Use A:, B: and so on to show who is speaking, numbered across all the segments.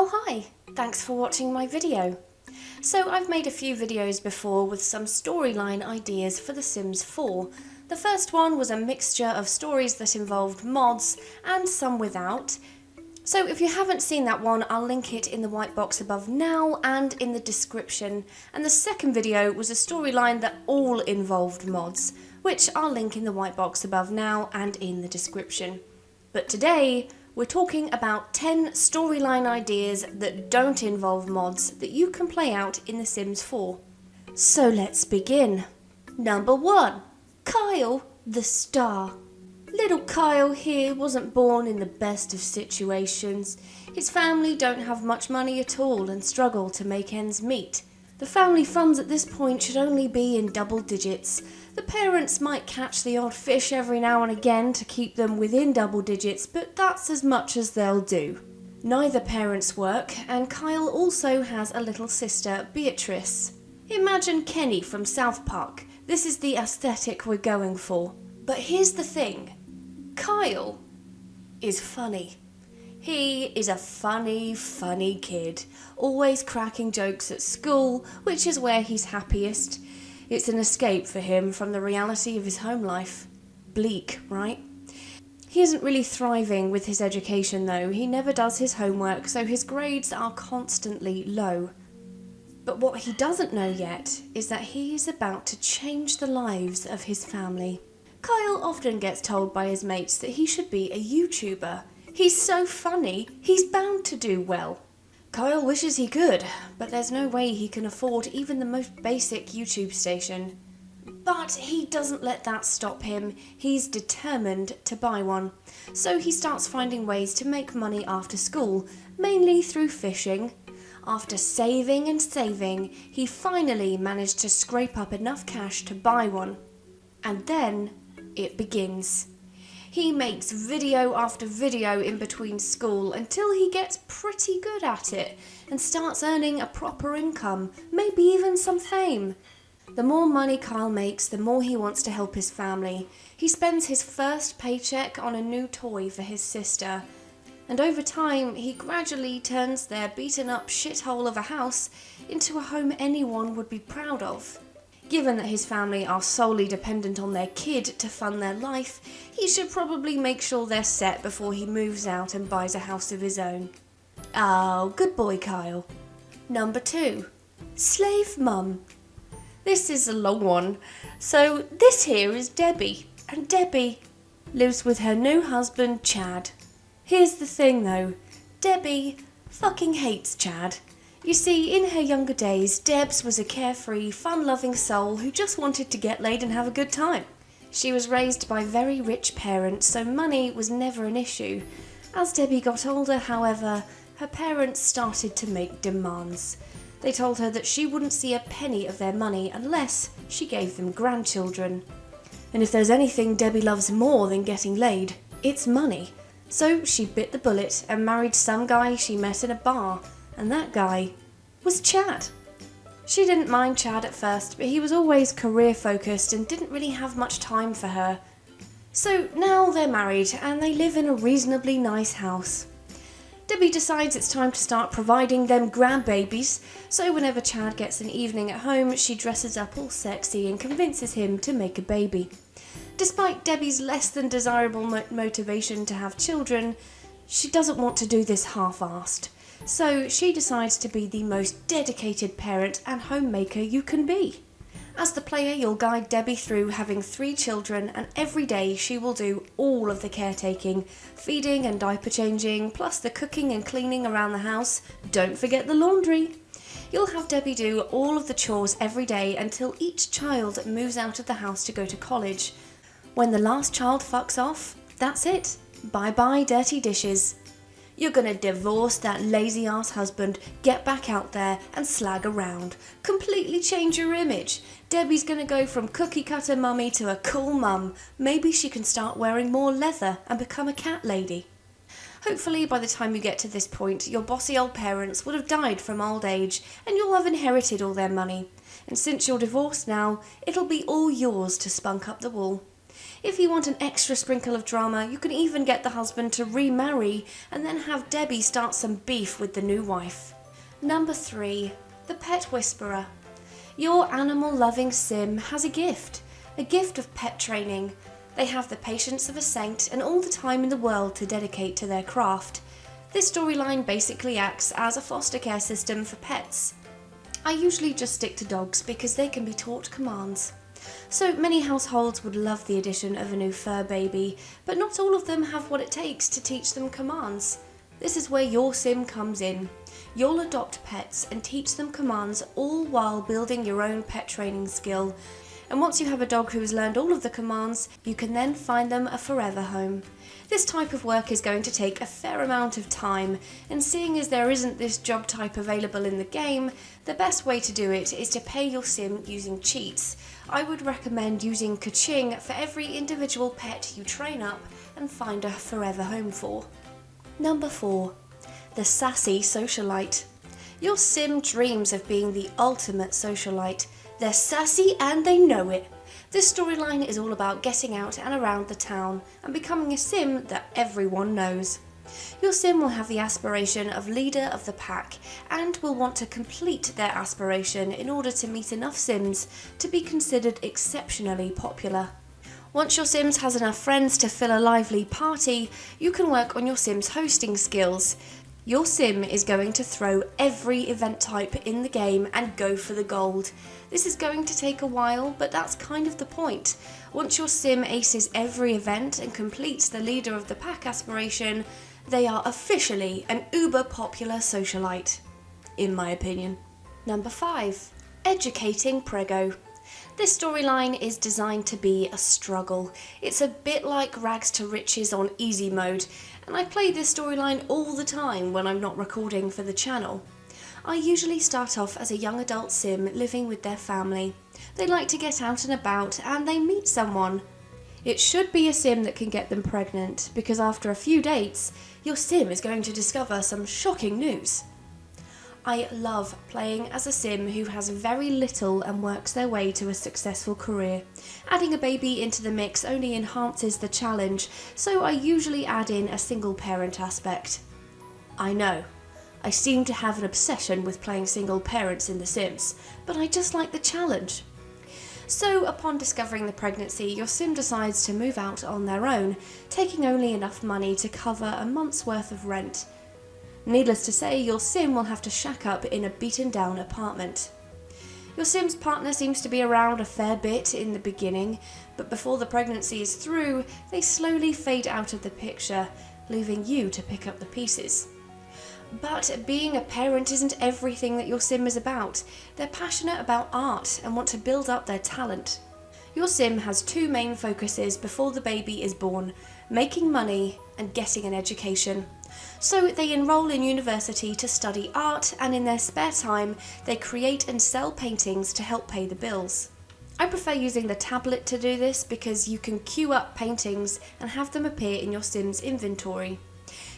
A: Oh hi, thanks for watching my video. So I've made a few videos before with some storyline ideas for The Sims 4. The first one was a mixture of stories that involved mods and some without. So if you haven't seen that one, I'll link it in the white box above now and in the description. And the second video was a storyline that all involved mods, which I'll link in the white box above now and in the description. But today, we're talking about 10 storyline ideas that don't involve mods that you can play out in The Sims 4. So let's begin. Number 1. Kyle, the star. Little Kyle here wasn't born in the best of situations. His family don't have much money at all and struggle to make ends meet. The family funds at this point should only be in double digits. The parents might catch the odd fish every now and again to keep them within double digits, but that's as much as they'll do. Neither parents work, and Kyle also has a little sister, Beatrice. Imagine Kenny from South Park. This is the aesthetic we're going for. But here's the thing. Kyle is funny. He is a funny kid, always cracking jokes at school, which is where he's happiest. It's an escape for him from the reality of his home life. Bleak, right? He isn't really thriving with his education though. He never does his homework, so his grades are constantly low. But what he doesn't know yet is that he is about to change the lives of his family. Kyle often gets told by his mates that he should be a YouTuber. He's so funny, he's bound to do well. Kyle wishes he could, but there's no way he can afford even the most basic YouTube station. But he doesn't let that stop him. He's determined to buy one. So he starts finding ways to make money after school, mainly through fishing. After saving and saving, he finally managed to scrape up enough cash to buy one. And then it begins. He makes video after video in between school until he gets pretty good at it and starts earning a proper income, maybe even some fame. The more money Kyle makes, the more he wants to help his family. He spends his first paycheck on a new toy for his sister. And over time, he gradually turns their beaten up shithole of a house into a home anyone would be proud of. Given that his family are solely dependent on their kid to fund their life, he should probably make sure they're set before he moves out and buys a house of his own. Oh, good boy, Kyle. Number 2. Slave mum. This is a long one. So this here is Debbie, and Debbie lives with her new husband, Chad. Here's the thing though, Debbie fucking hates Chad. You see, in her younger days, Debs was a carefree, fun-loving soul who just wanted to get laid and have a good time. She was raised by very rich parents, so money was never an issue. As Debbie got older, however, her parents started to make demands. They told her that she wouldn't see a penny of their money unless she gave them grandchildren. And if there's anything Debbie loves more than getting laid, it's money. So she bit the bullet and married some guy she met in a bar. And that guy was Chad. She didn't mind Chad at first, but he was always career focused and didn't really have much time for her. So now they're married and they live in a reasonably nice house. Debbie decides it's time to start providing them grandbabies, so whenever Chad gets an evening at home, she dresses up all sexy and convinces him to make a baby. Despite Debbie's less than desirable motivation to have children, she doesn't want to do this half-assed. So she decides to be the most dedicated parent and homemaker you can be. As the player, you'll guide Debbie through having 3 children, and every day she will do all of the caretaking, feeding and diaper changing, plus the cooking and cleaning around the house. Don't forget the laundry. You'll have Debbie do all of the chores every day until each child moves out of the house to go to college. When the last child fucks off, that's it. Bye-bye dirty dishes. You're gonna divorce that lazy-ass husband, get back out there and slag around. Completely change your image. Debbie's gonna go from cookie-cutter mummy to a cool mum. Maybe she can start wearing more leather and become a cat lady. Hopefully by the time you get to this point, your bossy old parents would have died from old age and you'll have inherited all their money. And since you're divorced now, it'll be all yours to spunk up the wall. If you want an extra sprinkle of drama, you can even get the husband to remarry and then have Debbie start some beef with the new wife. Number 3. The Pet Whisperer. Your animal-loving sim has a gift of pet training. They have the patience of a saint and all the time in the world to dedicate to their craft. This storyline basically acts as a foster care system for pets. I usually just stick to dogs because they can be taught commands. So many households would love the addition of a new fur baby, but not all of them have what it takes to teach them commands. This is where your sim comes in. You'll adopt pets and teach them commands, all while building your own pet training skill. And once you have a dog who has learned all of the commands, you can then find them a forever home. This type of work is going to take a fair amount of time, and seeing as there isn't this job type available in the game, the best way to do it is to pay your sim using cheats. I would recommend using Ka-Ching for every individual pet you train up and find a forever home for. Number 4. The Sassy Socialite. Your sim dreams of being the ultimate socialite. They're sassy and they know it. This storyline is all about getting out and around the town and becoming a sim that everyone knows. Your sim will have the aspiration of leader of the pack and will want to complete their aspiration in order to meet enough sims to be considered exceptionally popular. Once your sims has enough friends to fill a lively party, you can work on your sim's hosting skills. Your sim is going to throw every event type in the game and go for the gold. This is going to take a while, but that's kind of the point. Once your sim aces every event and completes the leader of the pack aspiration, they are officially an uber popular socialite, in my opinion. Number 5. Educating Prego. This storyline is designed to be a struggle. It's a bit like Rags to Riches on easy mode, and I play this storyline all the time when I'm not recording for the channel. I usually start off as a young adult sim living with their family. They like to get out and about and they meet someone. It should be a sim that can get them pregnant, because after a few dates, your sim is going to discover some shocking news. I love playing as a sim who has very little and works their way to a successful career. Adding a baby into the mix only enhances the challenge, so I usually add in a single parent aspect. I know, I seem to have an obsession with playing single parents in The Sims, but I just like the challenge. So upon discovering the pregnancy, your sim decides to move out on their own, taking only enough money to cover a month's worth of rent. Needless to say, your sim will have to shack up in a beaten down apartment. Your sim's partner seems to be around a fair bit in the beginning, but before the pregnancy is through, they slowly fade out of the picture, leaving you to pick up the pieces. But being a parent isn't everything that your sim is about. They're passionate about art and want to build up their talent. Your sim has 2 main focuses before the baby is born: making money and getting an education. So they enroll in university to study art, and in their spare time they create and sell paintings to help pay the bills. I prefer using the tablet to do this because you can queue up paintings and have them appear in your sim's inventory.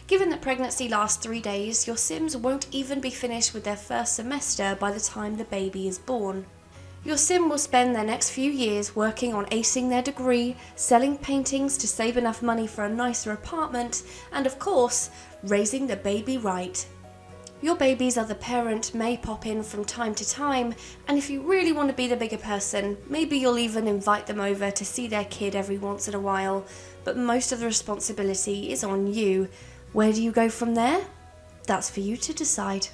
A: Given that pregnancy lasts 3 days, your sims won't even be finished with their first semester by the time the baby is born. Your sim will spend their next few years working on acing their degree, selling paintings to save enough money for a nicer apartment, and of course, raising the baby right. Your baby's other parent may pop in from time to time, and if you really want to be the bigger person, maybe you'll even invite them over to see their kid every once in a while, but most of the responsibility is on you. Where do you go from there? That's for you to decide.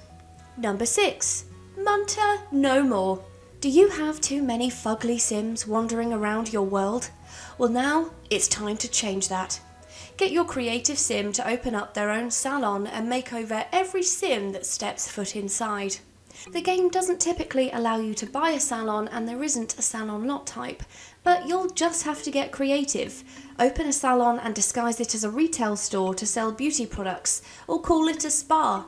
A: Number 6. Munter no more. Do you have too many fugly sims wandering around your world? Well, now it's time to change that. Get your creative sim to open up their own salon and make over every sim that steps foot inside. The game doesn't typically allow you to buy a salon, and there isn't a salon lot type, but you'll just have to get creative. Open a salon and disguise it as a retail store to sell beauty products, or call it a spa.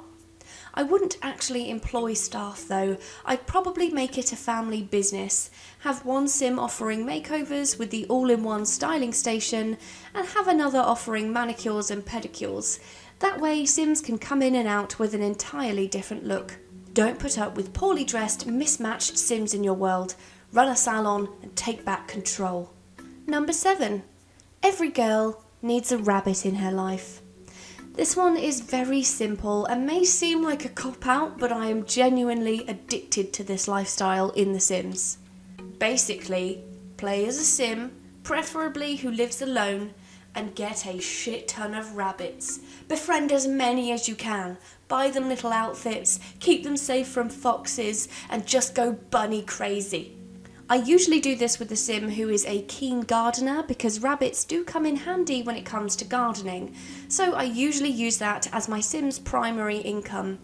A: I wouldn't actually employ staff though. I'd probably make it a family business, have one sim offering makeovers with the all-in-one styling station, and have another offering manicures and pedicures. That way sims can come in and out with an entirely different look. Don't put up with poorly dressed, mismatched sims in your world. Run a salon and take back control. Number 7. Every girl needs a rabbit in her life. This one is very simple and may seem like a cop-out, but I am genuinely addicted to this lifestyle in The Sims. Basically, play as a sim, preferably who lives alone, and get a shit ton of rabbits. Befriend as many as you can, buy them little outfits, keep them safe from foxes, and just go bunny crazy. I usually do this with the sim who is a keen gardener because rabbits do come in handy when it comes to gardening, so I usually use that as my sim's primary income.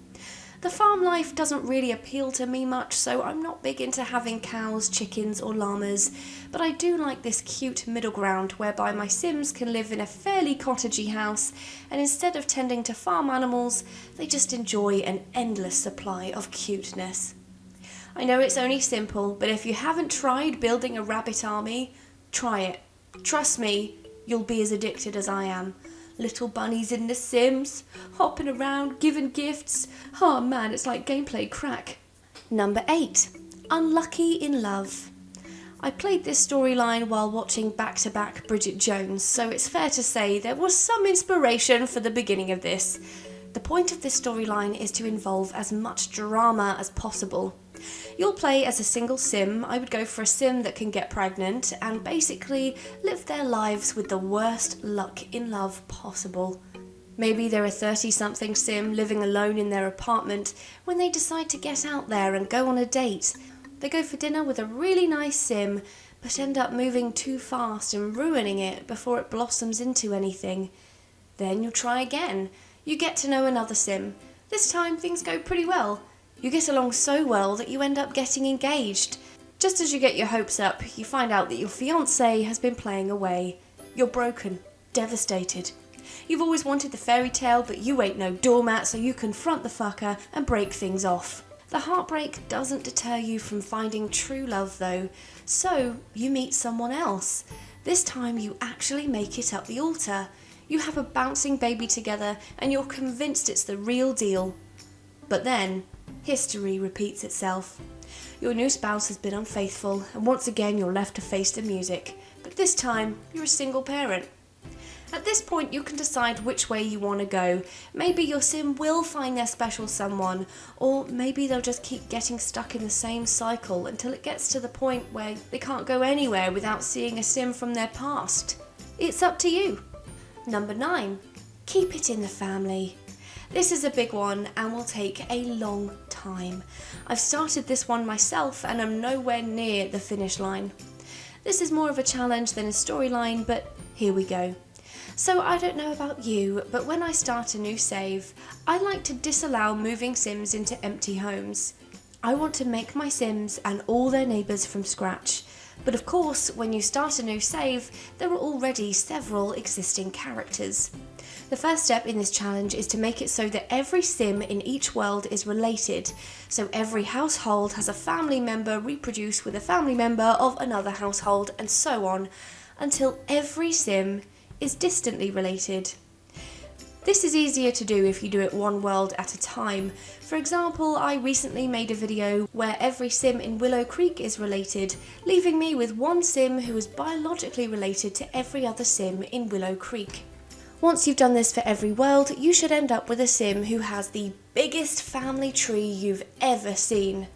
A: The farm life doesn't really appeal to me much, so I'm not big into having cows, chickens or llamas, but I do like this cute middle ground whereby my sims can live in a fairly cottagey house, and instead of tending to farm animals, they just enjoy an endless supply of cuteness. I know it's only simple, but if you haven't tried building a rabbit army, try it. Trust me, you'll be as addicted as I am. Little bunnies in The Sims, hopping around, giving gifts. Oh man, it's like gameplay crack. Number 8. Unlucky in Love. I played this storyline while watching back-to-back Bridget Jones, so it's fair to say there was some inspiration for the beginning of this. The point of this storyline is to involve as much drama as possible. You'll play as a single sim. I would go for a sim that can get pregnant and basically live their lives with the worst luck in love possible. Maybe they're a 30-something sim living alone in their apartment when they decide to get out there and go on a date. They go for dinner with a really nice sim, but end up moving too fast and ruining it before it blossoms into anything. Then you'll try again. You get to know another sim. This time things go pretty well. You get along so well that you end up getting engaged. Just as you get your hopes up, you find out that your fiancé has been playing away. You're broken, devastated. You've always wanted the fairy tale, but you ain't no doormat, so you confront the fucker and break things off. The heartbreak doesn't deter you from finding true love though, so you meet someone else. This time you actually make it up the altar. You have a bouncing baby together and you're convinced it's the real deal. But then, history repeats itself. Your new spouse has been unfaithful, and once again you're left to face the music, but this time you're a single parent. At this point you can decide which way you want to go. Maybe your sim will find their special someone, or maybe they'll just keep getting stuck in the same cycle until it gets to the point where they can't go anywhere without seeing a sim from their past. It's up to you. Number 9. Keep it in the family. This is a big one and will take a long time. I've started this one myself and I'm nowhere near the finish line. This is more of a challenge than a storyline, but here we go. So I don't know about you, but when I start a new save, I like to disallow moving sims into empty homes. I want to make my sims and all their neighbours from scratch. But of course, when you start a new save, there are already several existing characters. The first step in this challenge is to make it so that every sim in each world is related, so every household has a family member reproduce with a family member of another household, and so on, until every sim is distantly related. This is easier to do if you do it one world at a time. For example, I recently made a video where every sim in Willow Creek is related, leaving me with one sim who is biologically related to every other sim in Willow Creek. Once you've done this for every world, you should end up with a sim who has the biggest family tree you've ever seen.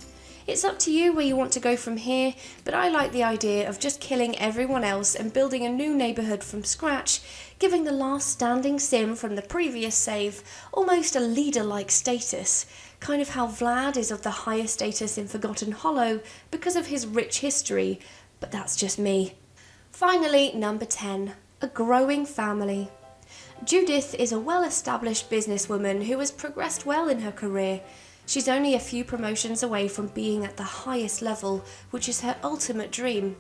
A: It's up to you where you want to go from here, but I like the idea of just killing everyone else and building a new neighbourhood from scratch, giving the last standing sim from the previous save almost a leader-like status, kind of how Vlad is of the highest status in Forgotten Hollow because of his rich history, but that's just me. Finally, number 10, a growing family. Judith is a well-established businesswoman who has progressed well in her career. She's only a few promotions away from being at the highest level, which is her ultimate dream.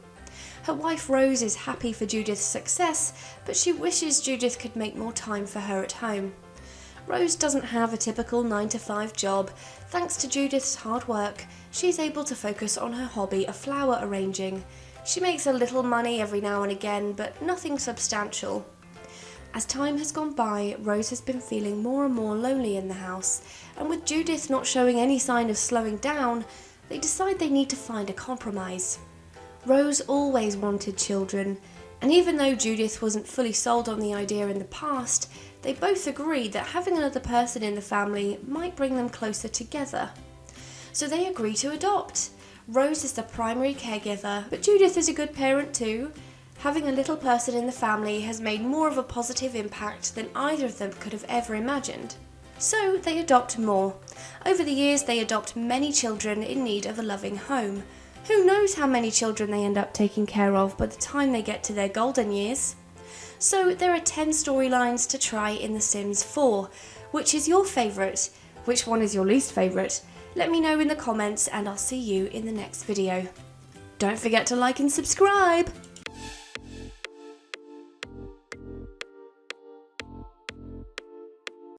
A: Her wife Rose is happy for Judith's success, but she wishes Judith could make more time for her at home. Rose doesn't have a typical 9-to-5 job. Thanks to Judith's hard work, she's able to focus on her hobby of flower arranging. She makes a little money every now and again, but nothing substantial. As time has gone by, Rose has been feeling more and more lonely in the house, and with Judith not showing any sign of slowing down, they decide they need to find a compromise. Rose always wanted children, And even though Judith wasn't fully sold on the idea in the past, they both agreed that having another person in the family might bring them closer together. So they agree to adopt. Rose is the primary caregiver, but Judith is a good parent too. Having a little person in the family has made more of a positive impact than either of them could have ever imagined. So they adopt more. Over the years they adopt many children in need of a loving home. Who knows how many children they end up taking care of by the time they get to their golden years? So there are 10 storylines to try in The Sims 4. Which is your favourite? Which one is your least favourite? Let me know in the comments and I'll see you in the next video. Don't forget to like and subscribe!